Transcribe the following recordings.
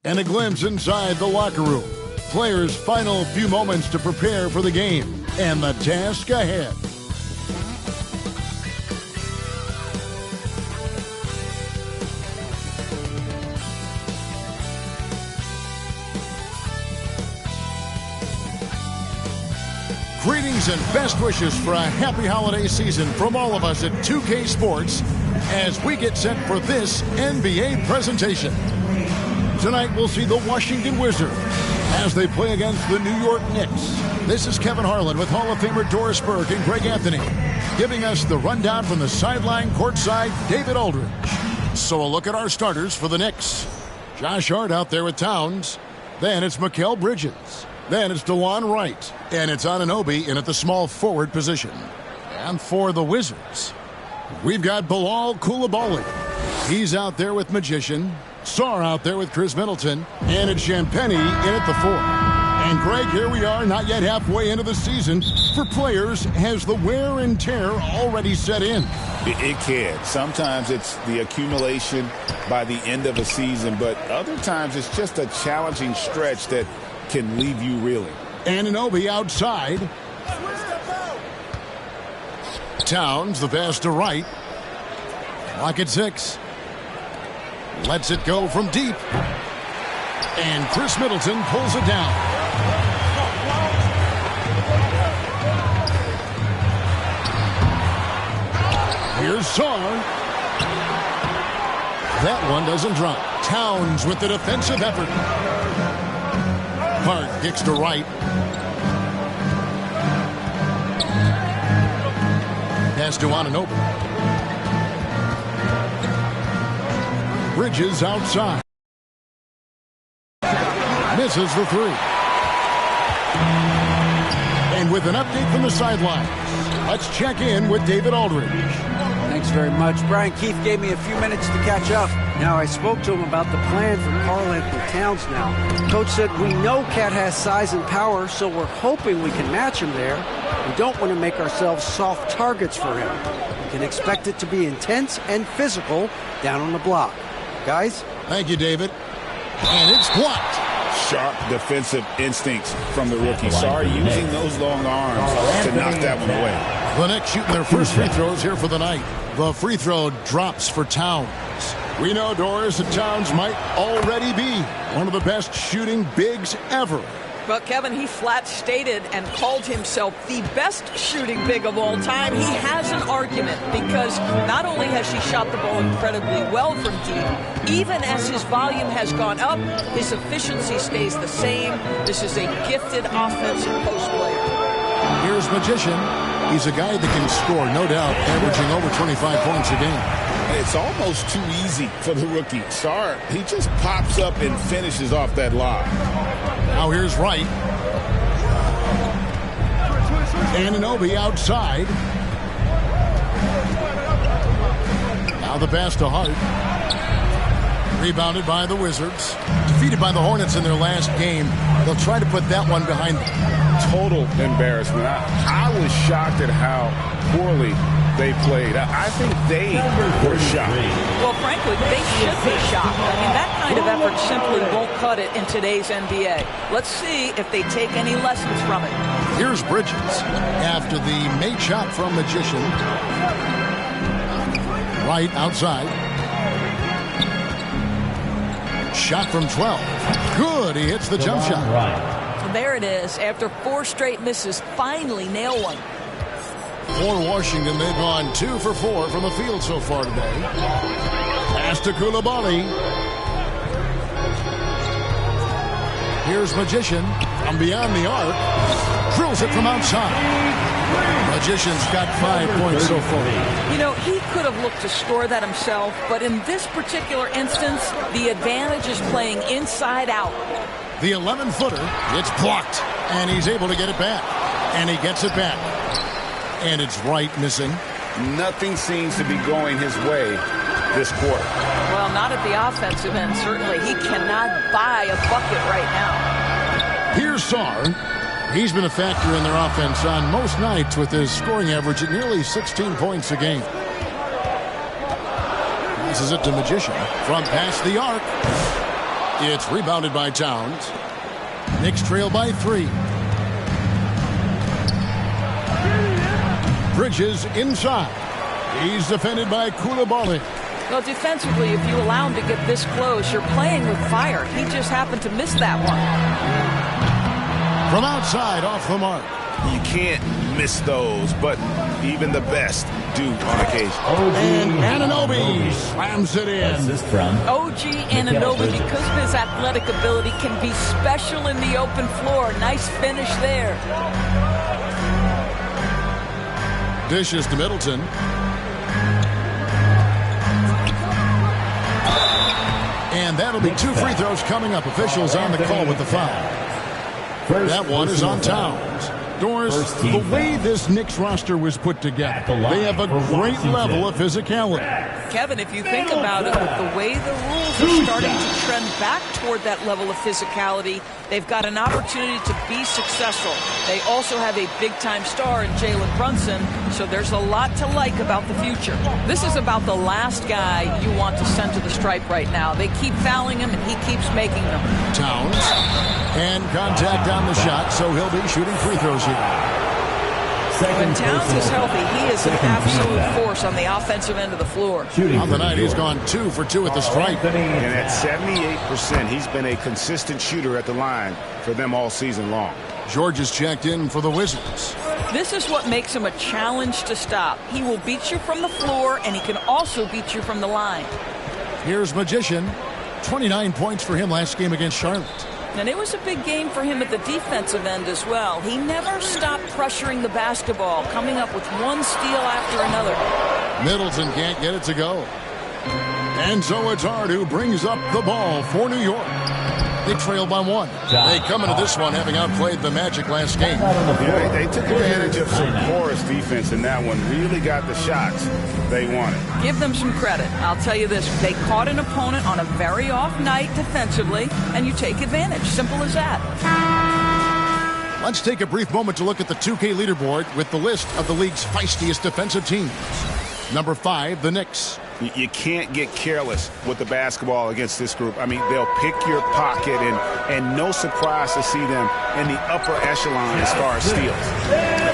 And a glimpse inside the locker room. Players' final few moments to prepare for the game and the task ahead. Greetings and best wishes for a happy holiday season from all of us at 2K Sports as we get set for this NBA presentation. Tonight we'll see the Washington Wizards as they play against the New York Knicks. This is Kevin Harlan with Hall of Famer Doris Burke and Greg Anthony, giving us the rundown from the sideline courtside, David Aldridge. So a look at our starters for the Knicks. Josh Hart out there with Towns. Then it's Mikal Bridges. Then it's DeLon Wright. And it's Anunoby in at the small forward position. And for the Wizards, we've got Bilal Coulibaly. He's out there with Magician. Sarr out there with Chris Middleton. And it's Champagnie in at the 4. And Greg, here we are, not yet halfway into the season. For players, has the wear and tear already set in? It can. Sometimes it's the accumulation by the end of a season, but other times it's just a challenging stretch that can leave you reeling. Anunoby outside. Towns, the pass to Wright. Clock at 6. Lets it go from deep. And Chris Middleton pulls it down. Here's Sarr. That one doesn't drop. Towns with the defensive effort. Hart kicks to Wright. Pass to Anunoby. Bridges outside. Misses the 3. And with an update from the sidelines, let's check in with David Aldridge. Thanks very much. Brian Keefe gave me a few minutes to catch up. Now, I spoke to him about the plan for Karl-Anthony Towns now. Coach said, we know Cat has size and power, so we're hoping we can match him there. We don't want to make ourselves soft targets for him. We can expect it to be intense and physical down on the block. Guys? Thank you, David. And it's blocked. Sharp defensive instincts from the rookie. Sarr using those long arms to knock that one away. The Knicks shooting their first free throws here for the night. The free throw drops for Towns. We know, Doris, that Towns might already be one of the best shooting bigs ever. Well, Kevin, he flat stated and called himself the best shooting big of all time. He has an argument because not only has he shot the ball incredibly well from deep, even as his volume has gone up, his efficiency stays the same. This is a gifted offensive post player. Here's Magician. He's a guy that can score, no doubt, averaging over 25 points a game. It's almost too easy for the rookie. Sarr, he just pops up and finishes off that lob. Now here's Wright. Anunoby outside. Now the pass to Hart. Rebounded by the Wizards. Defeated by the Hornets in their last game. They'll try to put that one behind them. Total embarrassment. I was shocked at how poorly they played. I think they were shocked. Well, frankly, they should be shocked. I mean, that kind of effort simply won't cut it in today's NBA. Let's see if they take any lessons from it. Here's Bridges after the made shot from Magician. Right outside. Shot from 12. Good. He hits the jump shot. There it is. After 4 straight misses, finally nail one. For Washington, they've gone 2 for 4 from the field so far today. Pass to Coulibaly. Here's Magician from beyond the arc. drills it from outside. Magician's got 5 points so far. You know, he could have looked to score that himself, but in this particular instance, the advantage is playing inside out. The 11-footer, it's blocked, and he's able to get it back. And he gets it back. And it's right missing. Nothing seems to be going his way this quarter. Well, not at the offensive end, certainly. He cannot buy a bucket right now. Here's Sarr. He's been a factor in their offense on most nights with his scoring average at nearly 16 points a game. Passes it to Magician from past the arc. It's rebounded by Towns. Knicks trail by 3. Bridges inside. He's defended by Koulibaly. Well, defensively, if you allow him to get this close, you're playing with fire. He just happened to miss that one. From outside, off the mark. You can't miss those, but even the best do on occasion. And Anunoby slams it in. OG Anunoby, because of his athletic ability, can be special in the open floor. Nice finish there. Dishes to Middleton. And that'll be 2 free throws coming up. Officials on the call with the foul. That one is on Towns. Doris, the way this Knicks roster was put together, they have a great level of physicality. Kevin, if you think about it, with the way the rules are starting to trend back toward that level of physicality, they've got an opportunity to be successful. They also have a big-time star in Jalen Brunson, so there's a lot to like about the future. This is about the last guy you want to send to the stripe right now. They keep fouling him, and he keeps making them. Towns, and contact on the shot, so he'll be shooting free throws here. When Towns is healthy, he is an absolute force on the offensive end of the floor. On the night, he's gone 2 for 2 at the stripe. And at 78%, he's been a consistent shooter at the line for them all season long. George is checked in for the Wizards. This is what makes him a challenge to stop. He will beat you from the floor, and he can also beat you from the line. Here's Magician. 29 points for him last game against Charlotte. And it was a big game for him at the defensive end as well. He never stopped pressuring the basketball, coming up with one steal after another. Middleton can't get it to go. And so it's Hart who brings up the ball for New York. They trail by 1. They come into this one having outplayed the Magic last game. Yeah, they took advantage of some porous defense in that one. Really got the shots they wanted. Give them some credit. I'll tell you this. They caught an opponent on a very off night defensively, and you take advantage. Simple as that. Let's take a brief moment to look at the 2K leaderboard with the list of the league's feistiest defensive teams. Number 5, the Knicks. You can't get careless with the basketball against this group. I mean, they'll pick your pocket, and no surprise to see them in the upper echelon as far as steals.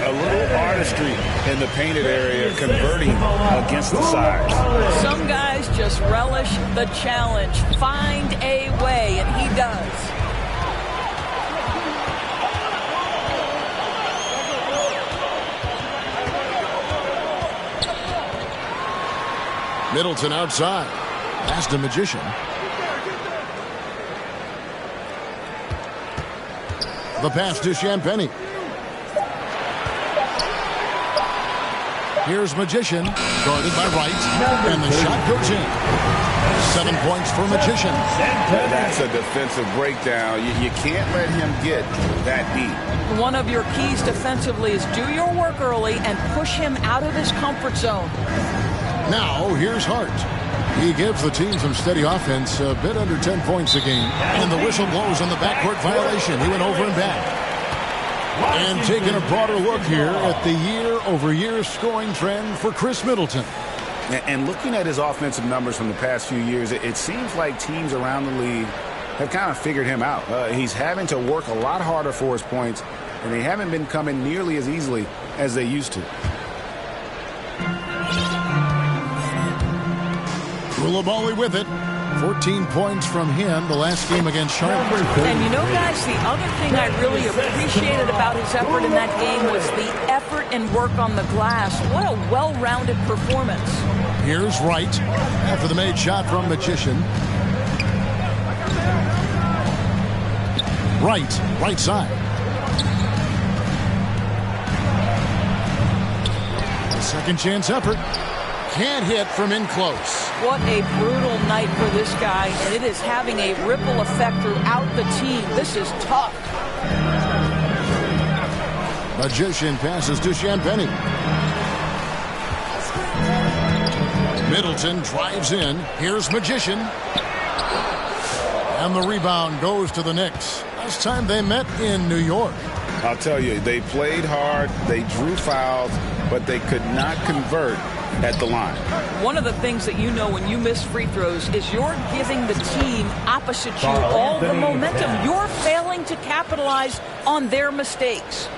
A little artistry in the painted area, converting against the sides. Some guys just relish the challenge. Find a way, and he does. Middleton outside. Pass to Magician. The pass to Champagny. Here's Magician, guarded by Wright, and the shot goes in. 7 points for Magician. That's a defensive breakdown. You can't let him get that deep. One of your keys defensively is do your work early and push him out of his comfort zone. Now, here's Hart. He gives the team some steady offense, a bit under 10 points a game. And the whistle blows on the backcourt violation. He went over and back. And taking a broader look here at the year-over-year scoring trend for Chris Middleton. And looking at his offensive numbers from the past few years, it seems like teams around the league have kind of figured him out. He's having to work a lot harder for his points, and they haven't been coming nearly as easily as they used to. Koulibaly with it. 14 points from him the last game against Charlotte. And you know, guys, the other thing I really appreciated about his effort in that game was the effort and work on the glass. What a well-rounded performance. Here's Wright after the made shot from Magician. Right side. Second chance effort. Can't hit from in close. What a brutal night for this guy, and it is having a ripple effect throughout the team. This is tough. Magician passes to Champagny. Middleton drives in. Here's Magician. And the rebound goes to the Knicks. Last time they met in New York. I'll tell you, they played hard, they drew fouls, but they could not convert at the line. One of the things that you know when you miss free throws is you're giving the team opposite you all the momentum. You're failing to capitalize on their mistakes.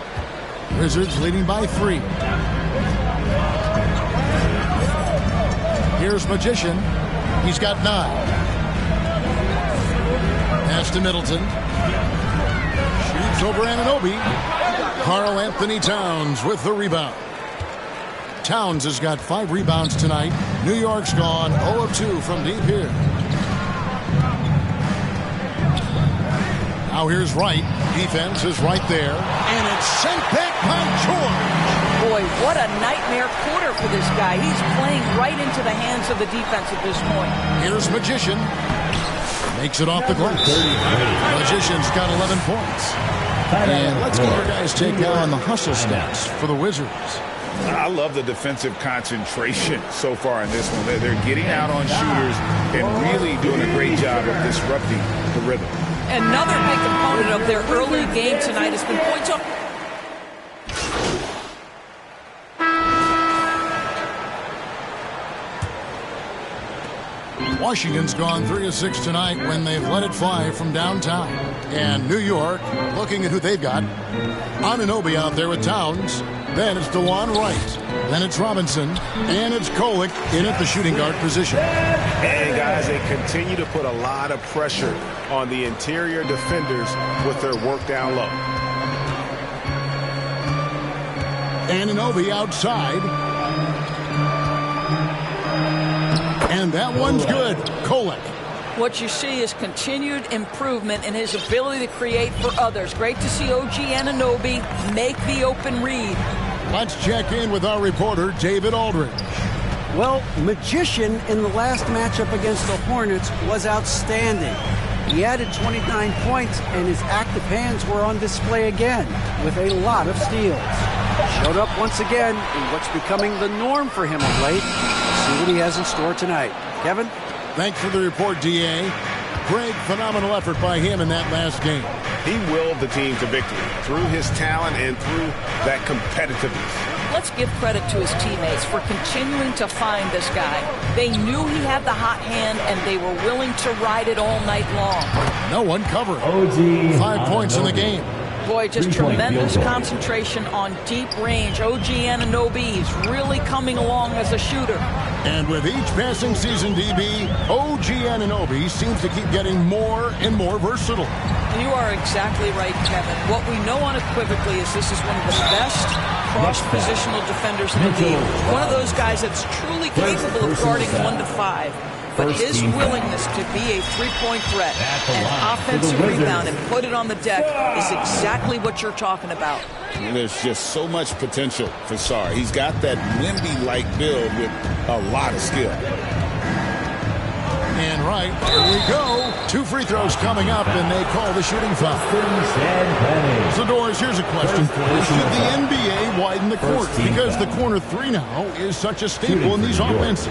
Wizards leading by 3. Here's Magician. He's got 9. Pass to Middleton. Shoots over Anunoby. Karl Anthony Towns with the rebound. Towns has got 5 rebounds tonight. New York's gone 0 of 2 from deep here. Now here's Wright. Defense is right there. And it's sent back by George. Boy, what a nightmare quarter for this guy. He's playing right into the hands of the defense at this point. Here's Magician. Makes it off the glass. Magician's got 11 points. And let's get our guys take down the hustle stats for the Wizards. I love the defensive concentration so far in this one. They're getting out on shooters and really doing a great job of disrupting the rhythm. Another big component of their early game tonight has been points off. Washington's gone 3 of 6 tonight when they've let it fly from downtown. And New York, looking at who they've got, Anunoby out there with Towns. Then it's DeJuan Wright. Then it's Robinson. And it's Kolek in at the shooting guard position. And guys, they continue to put a lot of pressure on the interior defenders with their work down low. Anunoby outside. And that one's good. Kolek. What you see is continued improvement in his ability to create for others. Great to see OG Anunoby make the open read. Let's check in with our reporter, David Aldridge. Well, Magician in the last matchup against the Hornets was outstanding. He added 29 points, and his active hands were on display again with a lot of steals. Showed up once again in what's becoming the norm for him of late. See what he has in store tonight. Kevin? Thanks for the report, D.A. Great, phenomenal effort by him in that last game. He willed the team to victory through his talent and through that competitiveness. Let's give credit to his teammates for continuing to find this guy. They knew he had the hot hand, and they were willing to ride it all night long. No one covering. 5 points in the game. Boy, just tremendous concentration on deep range. OG Anunoby is really coming along as a shooter. And with each passing season, DB, OG Anunoby seems to keep getting more and more versatile. You are exactly right, Kevin. What we know unequivocally is this is one of the best cross-positional defenders in the league. One of those guys that's truly capable of guarding 1 to 5. But his willingness to be a three-point threat and offensive rebound and put it on the deck is exactly what you're talking about. There's just so much potential for Sarr. He's got that Wemby-like build with a lot of skill. And right, here we go. 2 free throws coming up, and they call the shooting foul. So, Doris, here's a question for you. Should the NBA widen the court? Because the corner 3 now is such a staple in these offenses.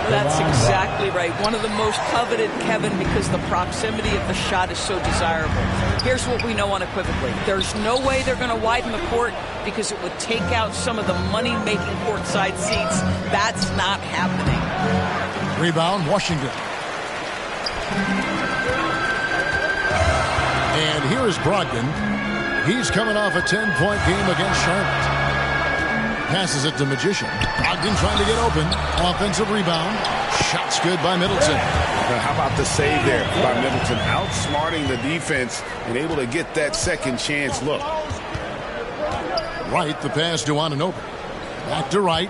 That's exactly right. One of the most coveted, Kevin, because the proximity of the shot is so desirable. Here's what we know unequivocally. There's no way they're going to widen the court because it would take out some of the money-making courtside seats. That's not happening. Rebound, Washington. And here is Brogdon. He's coming off a 10-point game against Charlotte. Passes it to Magician. Brogdon trying to get open. Offensive rebound. Shot's good by Middleton. How about the save there by Middleton? Outsmarting the defense and able to get that second chance look. Wright, the pass to Anunoby. Back to Wright.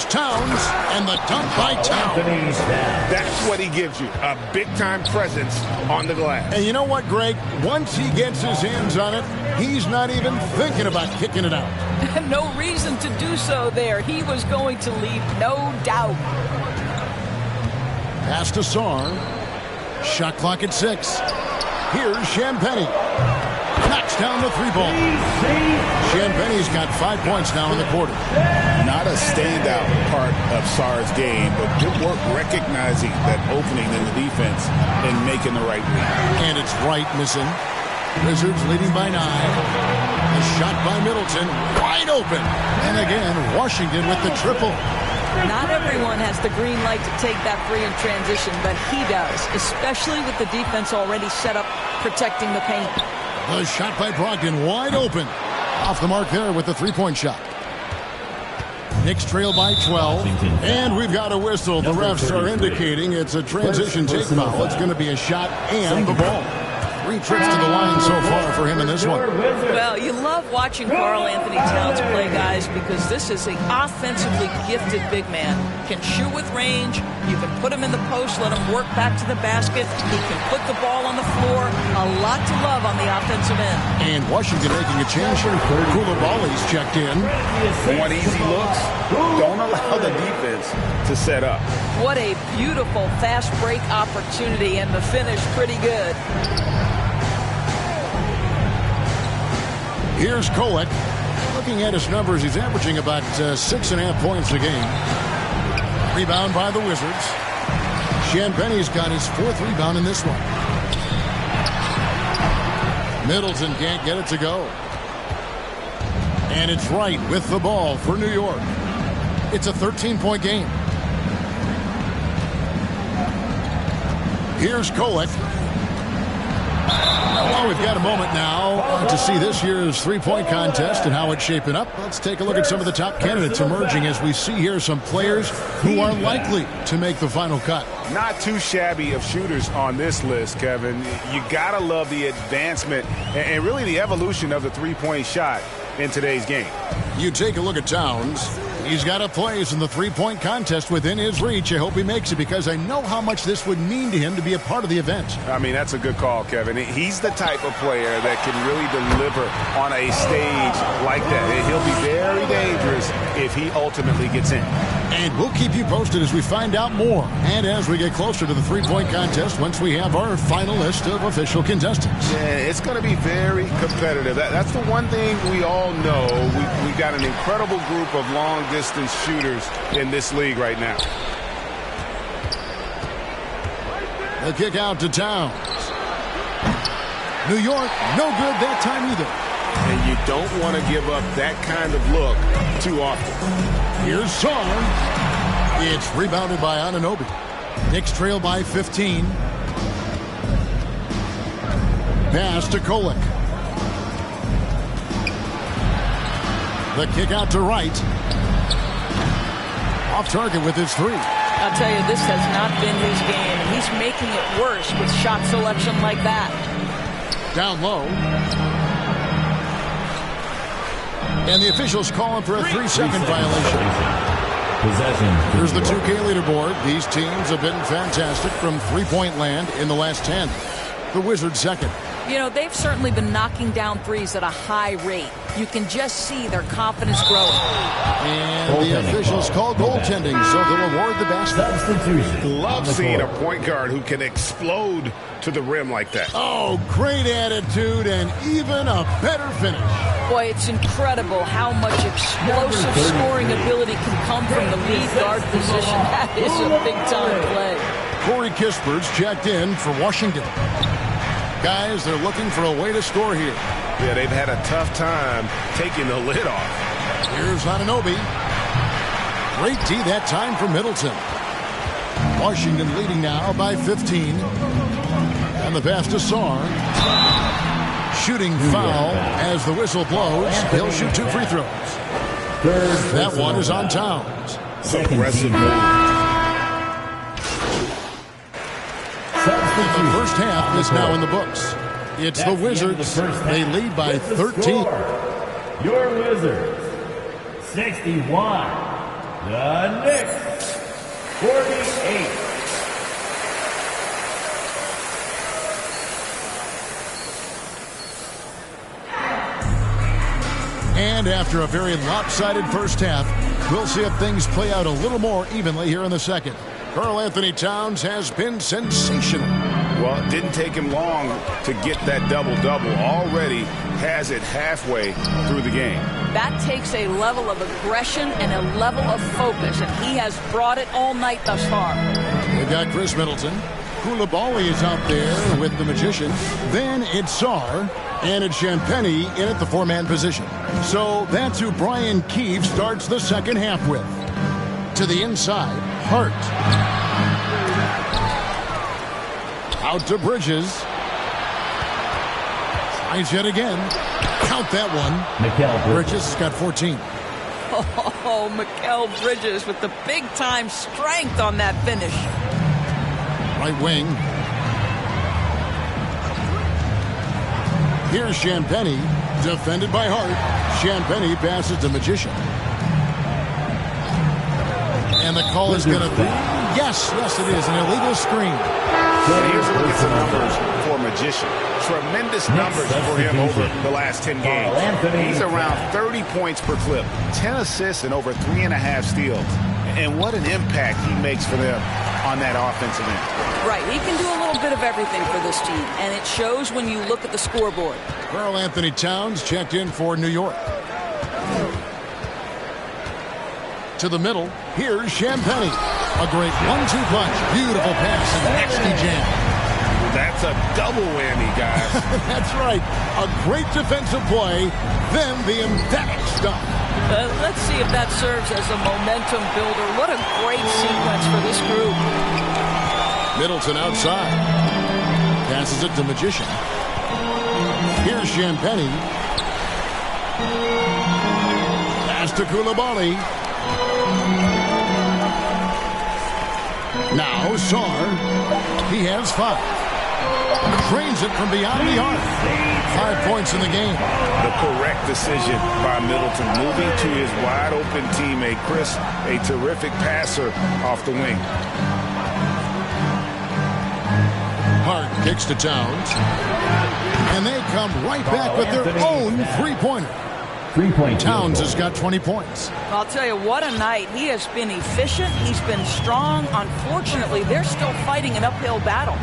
Here's Towns, and the dunk by Towns. That's what he gives you, a big-time presence on the glass. And you know what, Greg? Once he gets his hands on it, he's not even thinking about kicking it out. No reason to do so there. He was going to leave, no doubt. Pass to Sarr. Shot clock at 6. Here's Champagnie. Knocks down the 3-ball. Champagnie's got 5 points now in the quarter. Not a standout part of Sarr's game, but good work recognizing that opening in the defense and making the right read. And it's Wright missing. Wizards leading by 9. The shot by Middleton, wide open. And again, Washington with the triple. Not everyone has the green light to take that free in transition, but he does, especially with the defense already set up protecting the paint. The shot by Brogdon, wide open. Off the mark there with the three-point shot. Knicks trail by 12, and we've got a whistle. The refs are indicating it's a transition take foul. It's going to be a shot and the ball. 3 trips to the line so far for him in this one. Well, you love watching Karl Anthony Towns play, guys, because this is an offensively gifted big man. Can shoot with range. You can put him in the post, let him work back to the basket. He can put the ball on the floor. A lot to love on the offensive end. And Washington making a change here. Koulibaly's checked in. Want easy looks? Don't allow the defense to set up. What a beautiful fast break opportunity, and the finish pretty good. Here's Kolek. Looking at his numbers, he's averaging about 6.5 points a game. Rebound by the Wizards. Champagnie's got his 4th rebound in this one. Middleton can't get it to go. And it's Wright with the ball for New York. It's a 13-point game. Here's Kolek. Well, we've got a moment now to see this year's three-point contest and how it's shaping up. Let's take a look at some of the top candidates emerging as we see here some players who are likely to make the final cut. Not too shabby of shooters on this list, Kevin. You got to love the advancement and really the evolution of the three-point shot in today's game. You take a look at Towns. He's got a place in the three-point contest within his reach. I hope he makes it because I know how much this would mean to him to be a part of the event. I mean, that's a good call, Kevin. He's the type of player that can really deliver on a stage like that. He'll be very dangerous if he ultimately gets in. And we'll keep you posted as we find out more and as we get closer to the three-point contest once we have our final list of official contestants. Yeah, it's going to be very competitive. That's the one thing we all know. We've got an incredible group of long-distance shooters in this league right now. The kick out to Towns. New York, no good that time either. And you don't want to give up that kind of look too often. Here's Sarr. It's rebounded by Anunoby. Knicks trail by 15. Pass to Kolek. The kick out to Wright. Off target with his 3. I'll tell you, this has not been his game, and he's making it worse with shot selection like that. Down low. And the officials calling for a 3-second violation. Possession. Here's the 2K leaderboard. These teams have been fantastic from three-point land in the last 10. The Wizards second. You know, they've certainly been knocking down threes at a high rate. You can just see their confidence growing. And the officials call goaltending, so they'll award the basket. Substitution. Love seeing a point guard who can explode to the rim like that. Oh, great attitude and even a better finish. Boy, it's incredible how much explosive scoring ability can come from the lead guard position. That is a big-time play. Corey Kisper's checked in for Washington. Guys, they're looking for a way to score here. Yeah, they've had a tough time taking the lid off. Here's Anunoby. Great D that time for Middleton. Washington leading now by 15. And the pass to Sarr. Shooting foul as the whistle blows. He'll shoot 2 free throws. That one is on Towns. Aggressive move. The first half is now in the books. It's the Wizards. They lead by 13. Your Wizards, 61. The Knicks, 48. And after a very lopsided first half, we'll see if things play out a little more evenly here in the second. Karl Anthony Towns has been sensational. Well, it didn't take him long to get that double-double. Already has it halfway through the game. That takes a level of aggression and a level of focus, and he has brought it all night thus far. They've got Chris Middleton. Koulibaly is out there with the Magician. Then it's Sarr, and it's Champagny in at the four-man position. So that's who Brian Keefe starts the second half with. To the inside, Hart. Out to Bridges. Tries yet again. Count that one. Bridges has got 14. Oh, Mikal Bridges with the big-time strength on that finish. Right wing. Here's Champagny, defended by Hart. Champagny passes to Magician. And the call is going to be, yes, it is, an illegal screen. And here's a look at the numbers for Magician. Tremendous numbers for him over the last 10 games. He's around 30 points per clip, 10 assists, and over 3.5 steals. And what an impact he makes for them on that offensive end. Right, he can do a little bit of everything for this team, and it shows when you look at the scoreboard. Karl Anthony Towns checked in for New York. To the middle, here's Champagny. A great 1-2 punch, beautiful pass, and nasty jam. That's a double whammy, guys. That's right, a great defensive play, then the emphatic stop. Let's see if that serves as a momentum builder. What a great sequence for this group. Middleton outside. Passes it to Magician. Here's Champagny. Pass to Koulibaly. Now Sarr. He has 5. Trains it from beyond the arc. 5 points in the game. The correct decision by Middleton, moving to his wide-open teammate, Chris, a terrific passer off the wing. Hart kicks to Towns. And they come right back with their own three-pointer. Towns has got 20 points. I'll tell you, what a night. He has been efficient. He's been strong. Unfortunately, they're still fighting an uphill battle.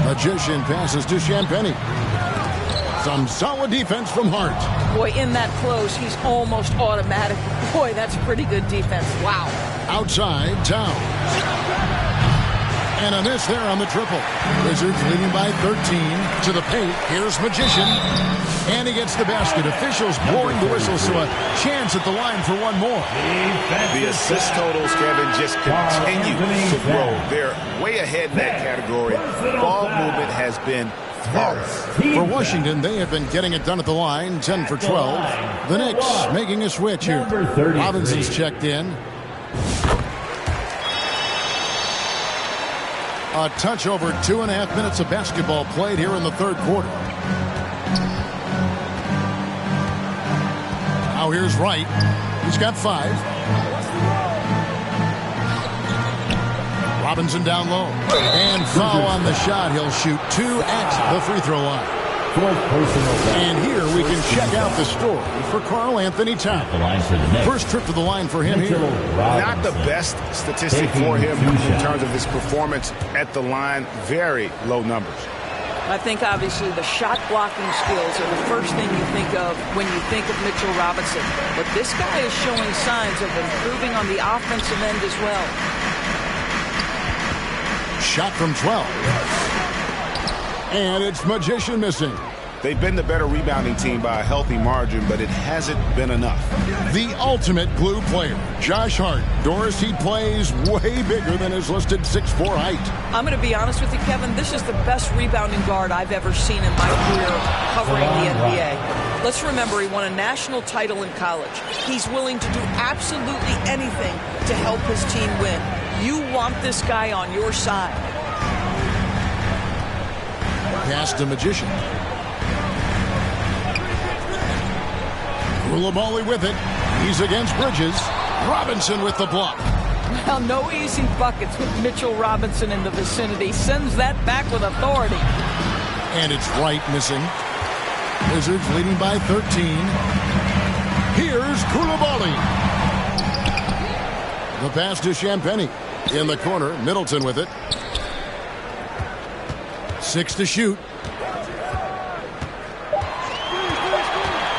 Magician passes to Champagny. Some solid defense from Hart. Boy, in that close, he's almost automatic. Boy, that's pretty good defense. Wow. Outside, Towns. And a miss there on the triple. Wizards leading by 13 to the paint. Here's Magician. And he gets the basket. Officials blowing the whistle, so a chance at the line for one more. The assist totals, Kevin, just continue to grow. They're way ahead in that category. Ball movement has been flawless. For Washington, they have been getting it done at the line, 10 for 12. The Knicks making a switch here. Robinson's checked in. A touch over 2.5 minutes of basketball played here in the third quarter. Now here's Wright. He's got 5. Robinson down low. And foul on the shot. He'll shoot 2 at the free throw line. And here we can check out the story for Karl Anthony Towns. First trip to the line for him here. Not the best statistic for him in terms of his performance at the line. Very low numbers. I think obviously the shot blocking skills are the first thing you think of when you think of Mitchell Robinson. But this guy is showing signs of improving on the offensive end as well. Shot from 12. And it's Magician missing. They've been the better rebounding team by a healthy margin, but it hasn't been enough. The ultimate glue player, Josh Hart. Doris, he plays way bigger than his listed 6'4" height. I'm going to be honest with you, Kevin. This is the best rebounding guard I've ever seen in my career covering the NBA. Let's remember, he won a national title in college. He's willing to do absolutely anything to help his team win. You want this guy on your side. Pass to Magician. Koulibaly with it. He's against Bridges. Robinson with the block. Well, no easy buckets with Mitchell Robinson in the vicinity. Sends that back with authority. And it's Wright missing. Wizards leading by 13. Here's Koulibaly. The pass to Champagny. In the corner, Middleton with it. 6 to shoot.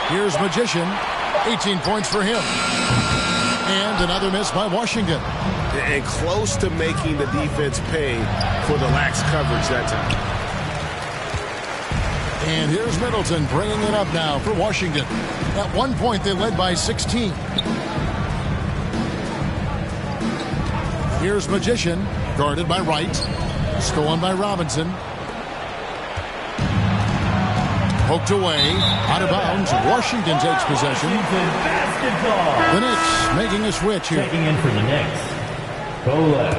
Here's Magician. 18 points for him. And another miss by Washington. And close to making the defense pay for the lax coverage that time. And here's Middleton bringing it up now for Washington. At one point, they led by 16. Here's Magician, guarded by Wright. Stolen by Robinson. Poked away, out of bounds. Washington takes possession. The Knicks making a switch here. Checking in for the Knicks, Kola.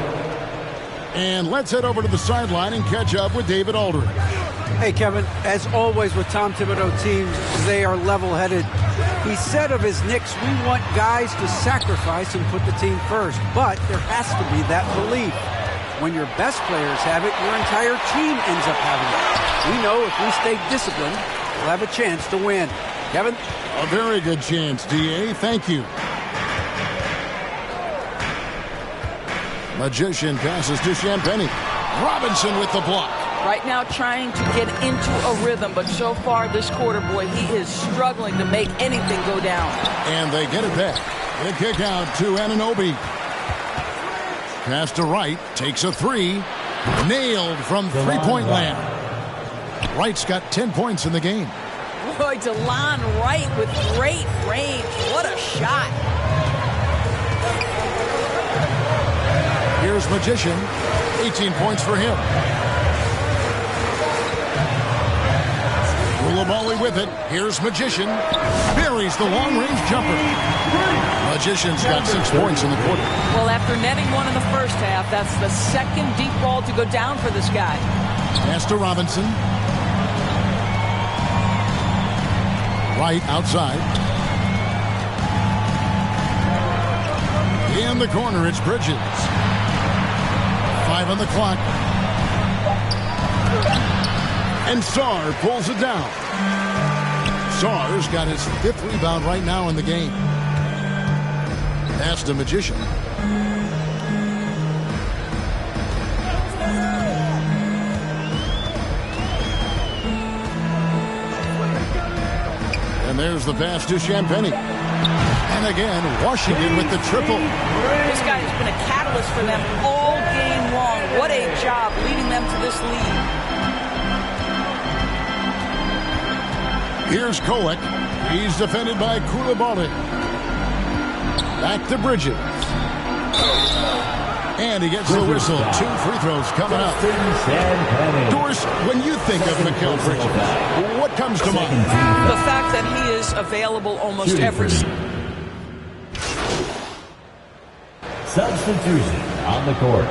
And let's head over to the sideline and catch up with David Aldridge. Hey, Kevin, as always with Tom Thibodeau teams, they are level-headed. He said of his Knicks, we want guys to sacrifice and put the team first, but there has to be that belief. When your best players have it, your entire team ends up having it. We know if we stay disciplined, we'll have a chance to win. Kevin? A very good chance, D.A. Thank you. Magician passes to Champagny. Robinson with the block. Right now trying to get into a rhythm, but so far this quarter, boy, he is struggling to make anything go down. And they get it back. The kick out to Anunoby. Pass to Wright. Takes a three. Nailed from three-point land. Wright's got 10 points in the game. Boy, DeLon Wright with great range. What a shot. Here's Magician. 18 points for him. Koulibaly with it. Here's Magician. Buries the long-range jumper. Magician's got 6 points in the quarter. Well, after netting one in the first half, that's the second deep ball to go down for this guy. Pass to Robinson. Right outside. In the corner, it's Bridges. 5 on the clock. And Sarr pulls it down. Sarr's got his 5th rebound right now in the game. Pass to Magician. And there's the pass to Champagny. And again, Washington with the triple. This guy has been a catalyst for them all game long. What a job leading them to this lead. Here's Kolek. He's defended by Koulibaly. Back to Bridges. And he gets the whistle. 2 free throws coming up. Doris, when you think of Mikal Bridges, what comes to mind? The fact that he is available almost every Substitution on the court.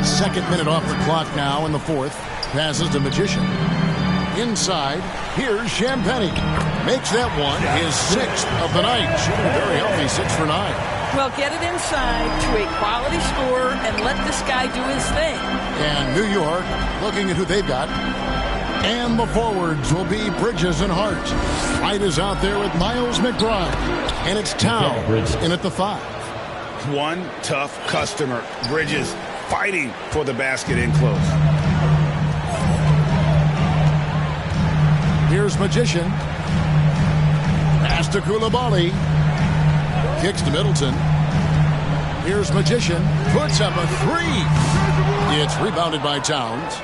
Second minute off the clock now in the 4th. Passes to Magician. Inside, here's Champagny. Makes that one his 6th of the night. Shooting very healthy, 6 for 9. Well, get it inside to a quality scorer and let this guy do his thing. And New York, looking at who they've got. And the forwards will be Bridges and Hart. Wright is out there with Miles McBride. And it's Towns in at the 5. One tough customer. Bridges fighting for the basket in close. Here's Magician. Pass to Koulibaly. Kicks to Middleton. Here's Magician. Puts up a 3. It's rebounded by Towns.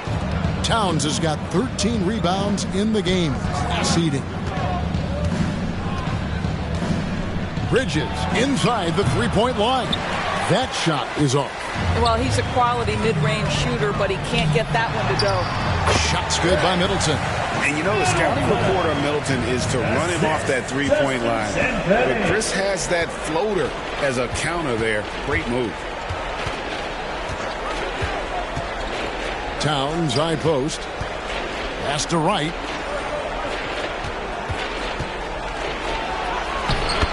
Towns has got 13 rebounds in the game. Seeding. Bridges inside the three-point line. That shot is off. Well, he's a quality mid-range shooter, but he can't get that one to go. Shot's good by Middleton. And you know the scouting report on Middleton is to run him off that three-point line. But Chris has that floater as a counter there. Great move. Towns high post. Pass to Wright.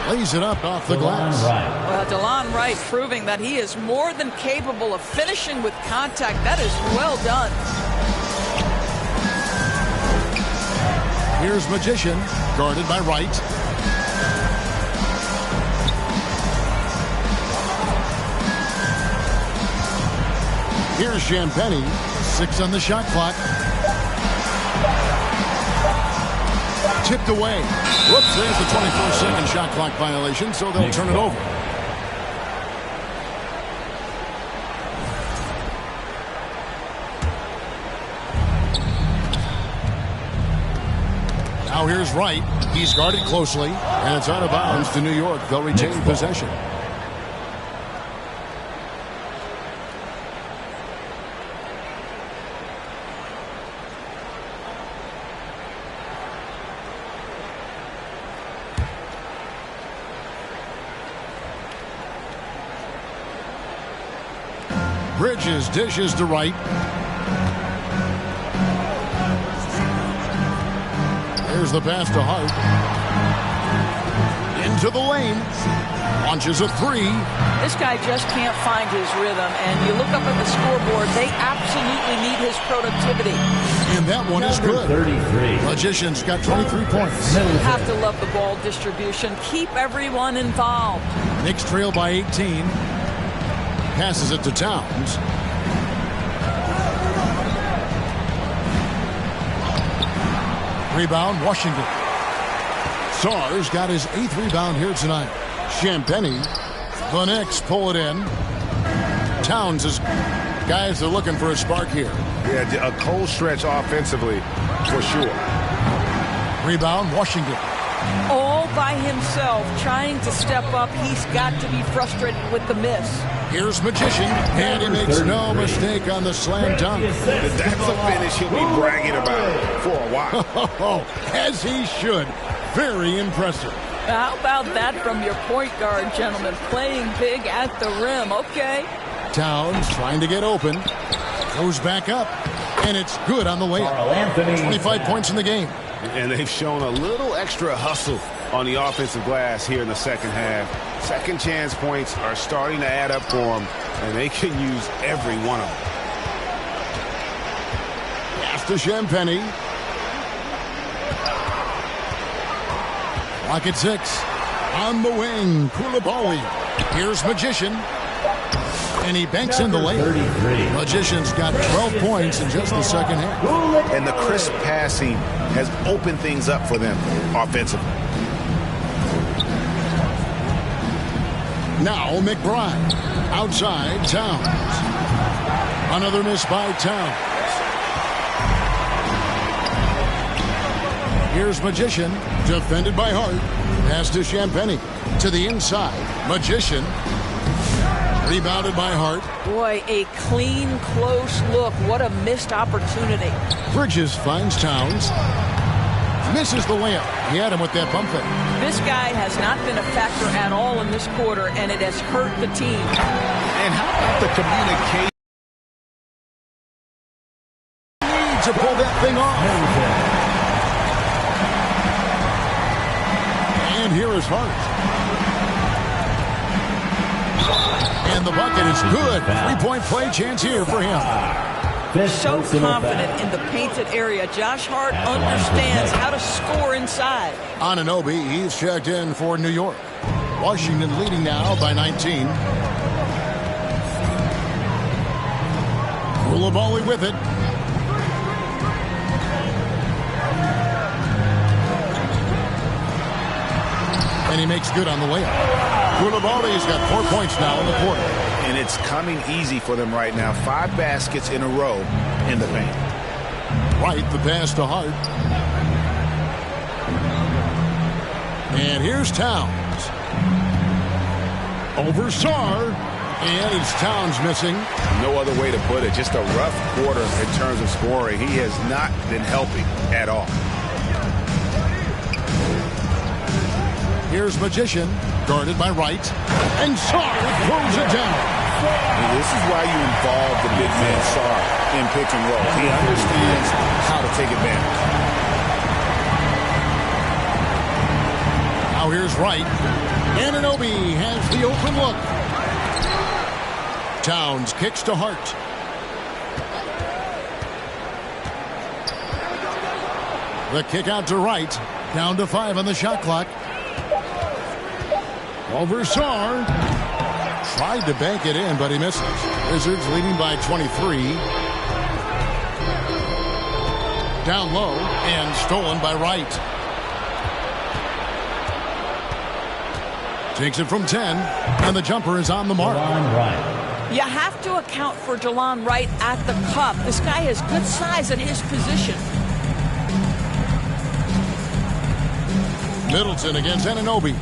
Lays it up off the glass. Well, DeLon Wright proving that he is more than capable of finishing with contact. That is well done. Here's Magician, guarded by Wright. Here's Champagny, 6 on the shot clock. Tipped away. Whoops, there's the 24-second shot clock violation, so they'll turn it over. Now here's Wright. He's guarded closely, and it's out of bounds to New York. They'll retain possession. Bridges dishes to Wright. There's the pass to Hart. Into the lane. Launches a 3. This guy just can't find his rhythm, and you look up at the scoreboard, they absolutely need his productivity. And that one is good. 33. Magician's got 23 points. You have to love the ball distribution. Keep everyone involved. Knicks trail by 18. Passes it to Towns. Rebound, Washington. Sarr's got his 8th rebound here tonight. Champagny. The Knicks pull it in. Towns is guys are looking for a spark here. Yeah, a cold stretch offensively for sure. Rebound, Washington. All by himself, trying to step up. He's got to be frustrated with the miss. Here's Magician, and he makes no mistake on the slam dunk. That's a finish he'll be bragging about for a while. As he should. Very impressive. How about that from your point guard, gentlemen? Playing big at the rim. Okay. Towns trying to get open. Goes back up, and it's good on the layup. 25 points in the game. And they've shown a little extra hustle on the offensive glass here in the second half. Second chance points are starting to add up for them, and they can use every one of them. Pass to Champagny. Clock at 6. On the wing, Koulibaly. Here's Magician. And he banks in the lane. Magician's got 12 points in just the second half. And the crisp passing has opened things up for them offensively. Now McBride. Outside, Towns. Another miss by Towns. Here's Magician. Defended by Hart. Pass to Champagny. To the inside. Magician. Rebounded by Hart. Boy, a clean, close look. What a missed opportunity. Bridges finds Towns. Misses the layup. He had him with that bump fake. This guy has not been a factor at all in this quarter, and it has hurt the team. And how about the communication? Needs to pull that thing off. And here is Hart. And the bucket is good. 3-point play chance here for him. So confident in the painted area. Josh Hart understands how to score inside. Anunoby, he's checked in for New York. Washington leading now by 19. Koulibaly with it. And he makes good on the layup. Koulibaly's got 4 points now in the quarter. And it's coming easy for them right now. 5 baskets in a row in the paint. Right, the pass to Hart. And here's Towns. Over Sarr. And it's Towns missing. No other way to put it. Just a rough quarter in terms of scoring. He has not been helping at all. Here's Magician, guarded by Wright. And Sarr throws it down. And this is why you involve the big man Sar in pick and roll. He understands how to take advantage. Now here's Wright. Anunoby has the open look. Towns kicks to Hart. The kick out to Wright. Down to 5 on the shot clock. Over Sar. Tried to bank it in, but he misses. Wizards leading by 23. Down low and stolen by Wright. Takes it from 10, and the jumper is on the mark. You have to account for Delon Wright at the cup. This guy has good size at his position. Middleton against Anunoby.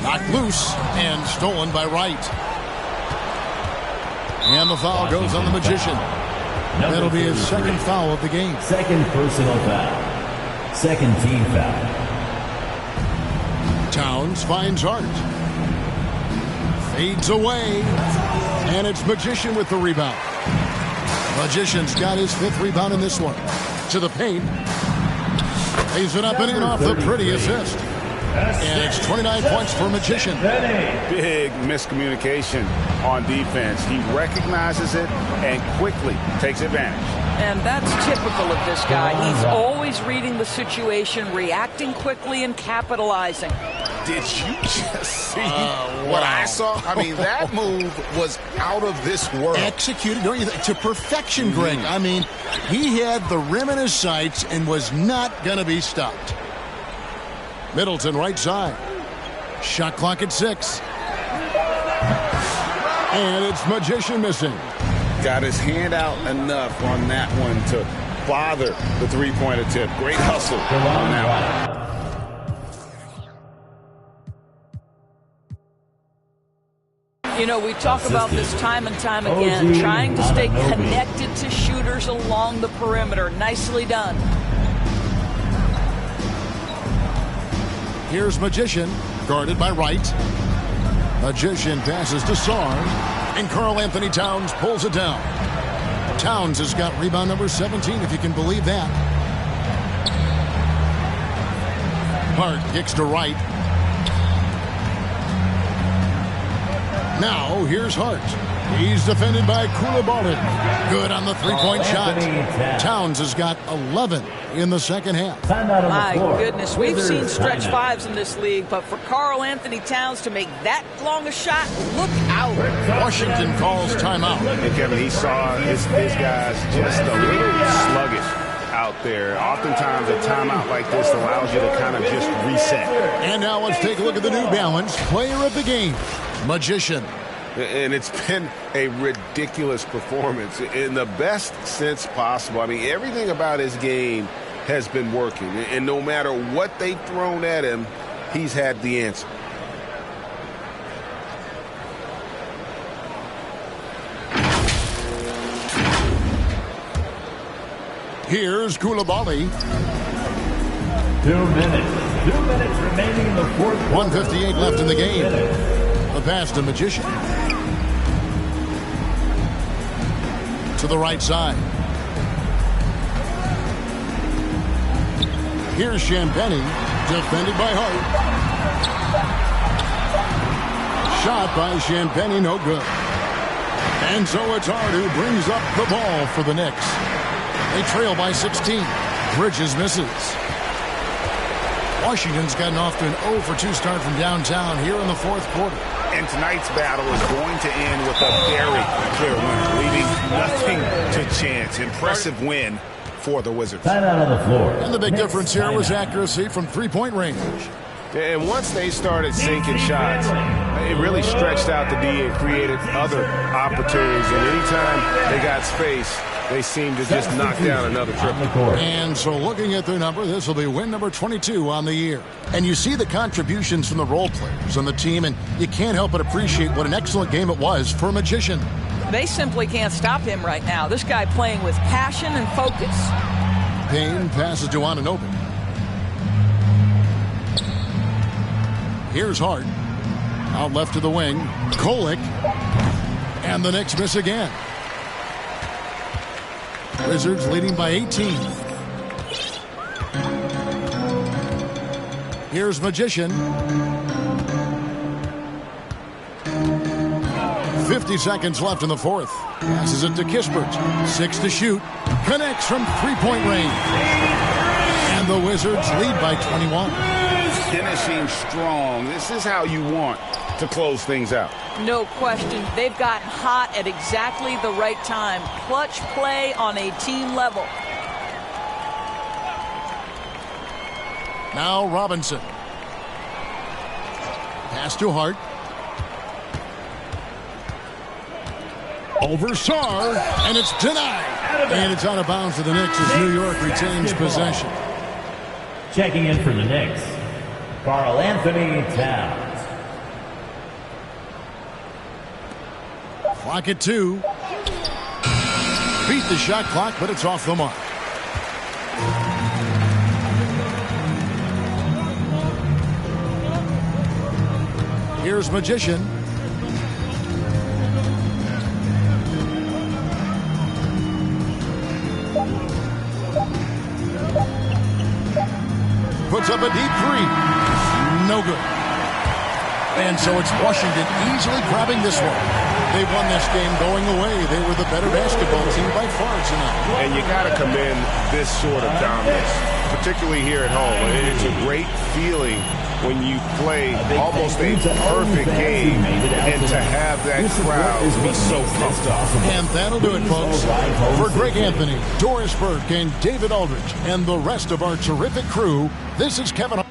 Knocked loose and stolen by Wright. And the foul goes on the Magician. That'll be his second foul of the game. Second personal foul. Second team foul. Towns finds Hart. Fades away. And it's Magician with the rebound. Magician's got his 5th rebound in this one. To the paint. Lays it up and in off the pretty assist. And it's 29 points for Magician. Big miscommunication on defense. He recognizes it and quickly takes advantage. And that's typical of this guy. He's always reading the situation, reacting quickly, and capitalizing. Did you just see what I saw? I mean, that move was out of this world. Executed, don't you think, to perfection, Greg. I mean, he had the rim in his sights and was not going to be stopped. Middleton right side. Shot clock at 6. And it's Magician missing. Got his hand out enough on that one to bother the three-point attempt. Great hustle on that one. You know, we talk about this time and time again, trying to stay connected to shooters along the perimeter. Nicely done. Here's Magician, guarded by Wright. Magician passes to Sar, and Karl Anthony Towns pulls it down. Towns has got rebound number 17, if you can believe that. Hart kicks to Wright. Now, here's Hart. He's defended by Koulibaly. Good on the three-point shot. Towns has got 11 in the second half. My goodness, we've seen stretch fives in this league, but for Karl Anthony Towns to make that long a shot, look out. Washington calls timeout. And Kevin, he saw his guys just a little sluggish out there. Oftentimes a timeout like this allows you to kind of just reset. And now let's take a look at the New Balance player of the game, Magician. And it's been a ridiculous performance in the best sense possible. I mean, everything about his game has been working. And no matter what they've thrown at him, he's had the answer. Here's Koulibaly. 2 minutes. 2 minutes remaining in the fourth quarter. 1:58 left in the game. The pass to Magician. To the right side. Here's Champagny, defended by Hart. Shot by Champagny, no good. And so it's Hart who brings up the ball for the Knicks. They trail by 16. Bridges misses. Washington's gotten off to an 0-for-2 start from downtown here in the fourth quarter. And tonight's battle is going to end with a very clear winner, leaving nothing to chance. Impressive win for the Wizards. Timeout on the floor. And the big difference here was accuracy from three-point range. And once they started sinking shots, it really stretched out the D and created other opportunities. And anytime they got space, they seemed to just knock down another triple. And so looking at their number, this will be win number 22 on the year. And you see the contributions from the role players on the team, and you can't help but appreciate what an excellent game it was for Magician. They simply can't stop him right now. This guy playing with passion and focus. Payne passes to Anunoby. Here's Hart. Out left to the wing. Kolek. And the Knicks miss again. Wizards leading by 18. Here's Magician. 50 seconds left in the fourth. Passes it to Kispert. 6 to shoot. Connects from three-point range. And the Wizards lead by 21. Finishing strong. This is how you want to close things out. No question. They've gotten hot at exactly the right time. Clutch play on a team level. Now Robinson. Pass to Hart. Over Sarr, and it's denied. And it's out of bounds for the Knicks as New York retains possession. Checking in for the Knicks, Karl Anthony Towns. Clock at 2. Beat the shot clock, but it's off the mark. Here's Magician. Puts up a deep three. No good. And so it's Washington easily grabbing this one. They won this game going away. They were the better basketball team by far tonight. And you got to commend this sort of dominance, particularly here at home. It's a great feeling when you play almost a perfect game and to have that crowd be so pumped up. And that'll do it, folks. For Greg Anthony, Doris Burke, and David Aldridge, and the rest of our terrific crew, this is Kevin